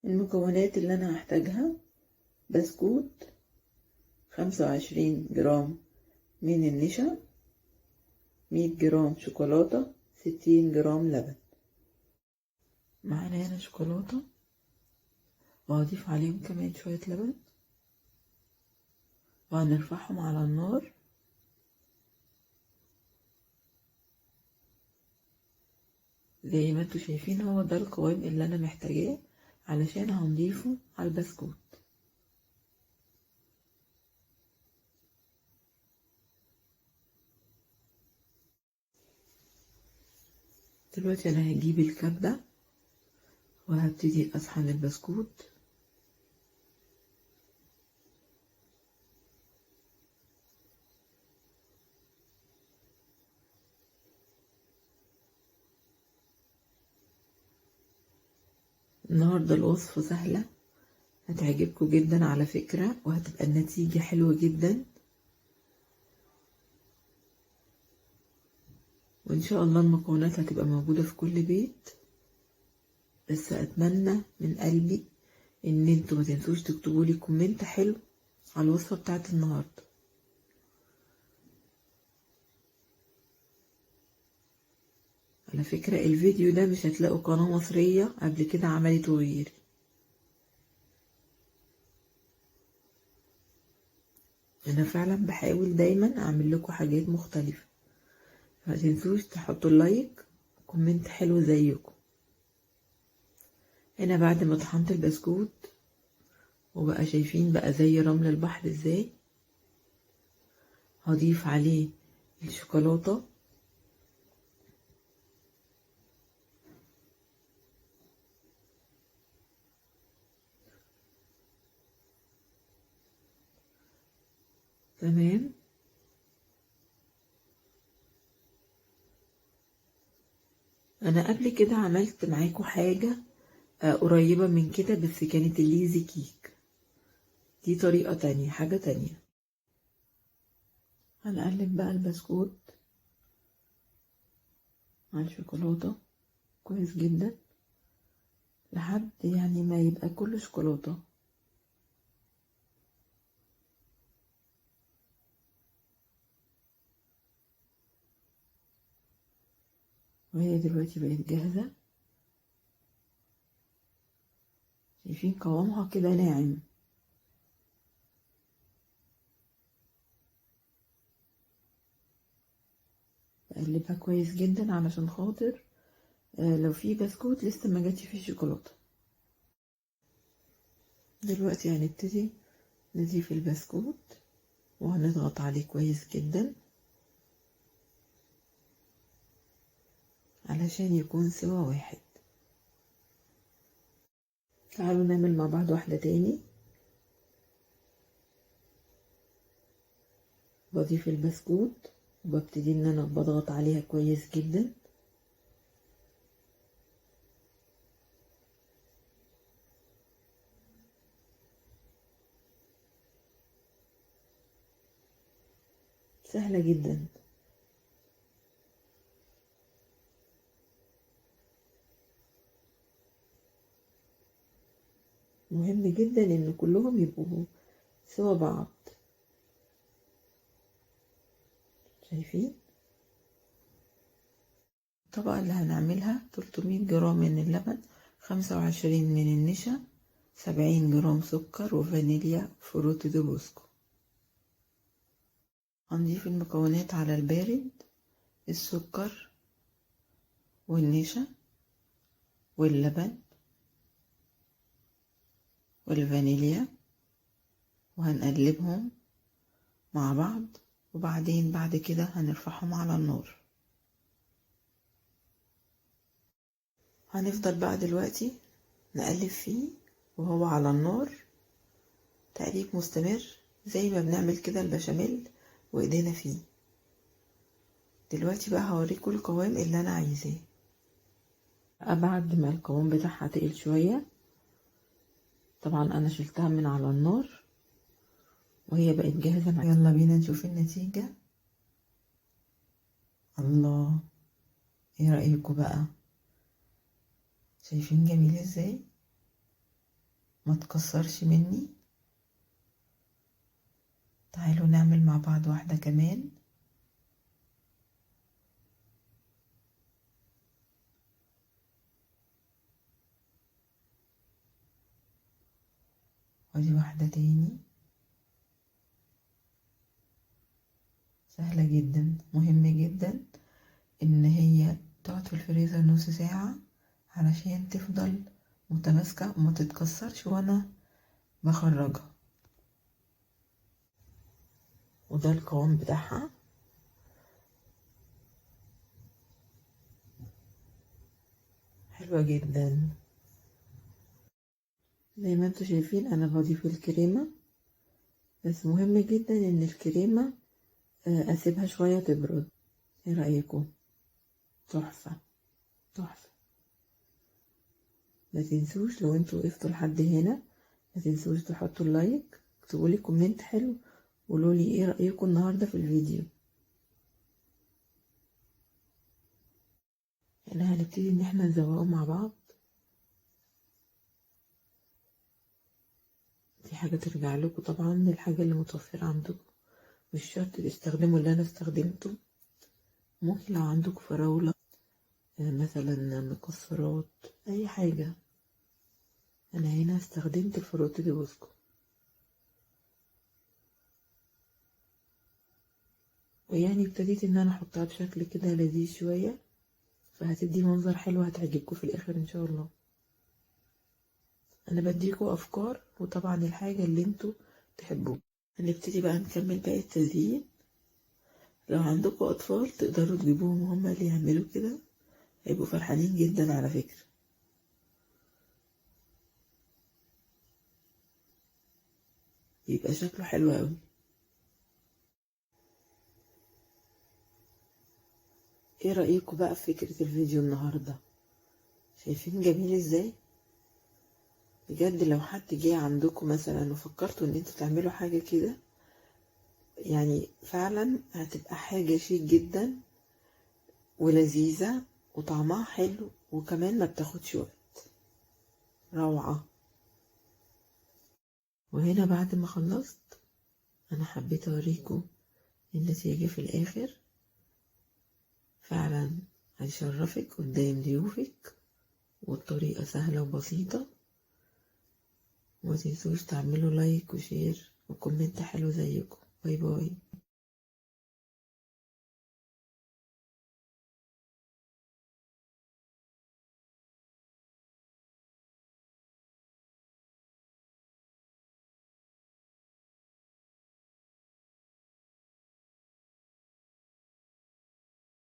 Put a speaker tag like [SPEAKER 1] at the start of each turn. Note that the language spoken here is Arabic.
[SPEAKER 1] المكونات اللي انا هحتاجها: بسكوت 25 جرام من النشا، 100 جرام شوكولاتة، 60 جرام لبن. معانا هنا شوكولاتة وهضيف عليهم كمان شوية لبن وهنرفعهم على النار زي ما انتوا شايفين. هو ده القوام اللي انا محتاجاه علشان هنضيفه على البسكوت. دلوقتي انا هجيب الكبة وهبتدي اسحن البسكوت. النهاردة الوصفة سهلة هتعجبكم جدا على فكرة، وهتبقى النتيجة حلوة جدا، وان شاء الله المكونات هتبقى موجودة في كل بيت. بس اتمنى من قلبي ان انتوا ما تنسوش تكتبوا لي كومنت حلو على الوصفة بتاعت النهاردة. على فكرة الفيديو ده مش هتلاقوا قناة مصرية قبل كده عملت غيري. انا فعلا بحاول دايما اعمل لكم حاجات مختلفة، ما تنسوش تحطوا اللايك وكومنت حلو زيكم. هنا بعد ما طحنت البسكوت وبقى شايفين بقى زي رمل البحر ازاي، هضيف عليه الشوكولاتة. تمام. انا قبل كده عملت معاكم حاجة قريبة من كده، بس كانت الليزي كيك. دي طريقة تانية، حاجة تانية. هنقلب بقى البسكوت مع الشوكولاتة كويس جدا لحد يعني ما يبقى كله شوكولاتة. وهي دلوقتي بقت جاهزة. شايفين قوامها كده ناعم. بقلبها كويس جدا علشان خاطر لو في بسكوت لسه ما جاتش فيه شوكولاتة. دلوقتي هنبتدي نضيف البسكوت وهنضغط عليه كويس جدا علشان يكون سوا واحد. تعالوا نعمل مع بعض واحدة تاني. بضيف البسكوت وببتدي ان انا بضغط عليها كويس جدا. سهلة جدا. مهم جدا ان كلهم يبقوا سوا بعض. شايفين الطبقة اللي هنعملها 300 جرام من اللبن، 25 من النشا، 70 جرام سكر وفانيليا فروت دو بوسكو. هنضيف المكونات على البارد: السكر والنشا واللبن والفانيليا، وهنقلبهم مع بعض، وبعدين بعد كده هنرفعهم على النار. هنفضل بقى دلوقتي نقلب فيه وهو على النار، تقليب مستمر زي ما بنعمل كده البشاميل وايدينا فيه. دلوقتي بقى هوريكم القوام اللي انا عايزاه. بعد ما القوام بتاعها تقل شوية، طبعا انا شلتها من على النار وهي بقت جاهزة معايا. يلا بينا نشوف النتيجة. الله، ايه رأيكم بقى؟ شايفين جميل ازاي؟ ما تكسرش مني. تعالوا نعمل مع بعض واحدة كمان. ودي واحدة تاني. سهلة جدا. مهم جدا ان هي تقعد في الفريزر نص ساعة علشان تفضل متماسكة وما تتكسرش وانا بخرجها. وده القوام بتاعها. حلوة جدا. زي ما انتوا شايفين انا بضيف الكريمة، بس مهم جدا ان الكريمة اسيبها شوية تبرد. ايه رأيكم؟ تحفة تحفة. ما تنسوش لو انتوا وقفتوا لحد هنا، ما تنسوش تحطوا اللايك، اكتبوا لي كومنت حلو، قولوا لي ايه رأيكم النهاردة في الفيديو. هنا هنبتدي ان احنا نزوقه مع بعض. دي حاجة ترجع لكم طبعا، الحاجة اللي متوفرة عندكم، مش شرط تستخدموا اللي انا استخدمته. ممكن لو عندكم فراولة مثلا مكسرات اي حاجة. انا هنا استخدمت الفروت دي بوسكو، ويعني ابتديت ان انا احطها بشكل كده لذيذ شوية، فهتدي منظر حلو هتعجبكم في الاخر ان شاء الله. انا بديكوا افكار وطبعا الحاجة اللي انتوا تحبوها. هنبتدي بقى نكمل باقي التزيين. لو عندكوا اطفال تقدروا تجيبوهم هما اللي يعملوا كده، هيبقوا فرحانين جدا على فكرة. يبقى شكله حلو قوي. ايه رأيكم بقى في فكرة الفيديو النهاردة؟ شايفين جميل ازاي؟ بجد لو حد جه عندكم مثلا وفكرتوا ان انتوا تعملوا حاجة كده، يعني فعلا هتبقى حاجة شيك جدا ولذيذة وطعمها حلو وكمان ما بتاخدش وقت. روعة. وهنا بعد ما خلصت انا حبيت اوريكم النتيجة في الاخر. فعلا هيشرفك قدام ضيوفك، والطريقة سهلة وبسيطة. ومتنسوش تعملوا لايك وشير وكومنت حلو زيكم. باي باي.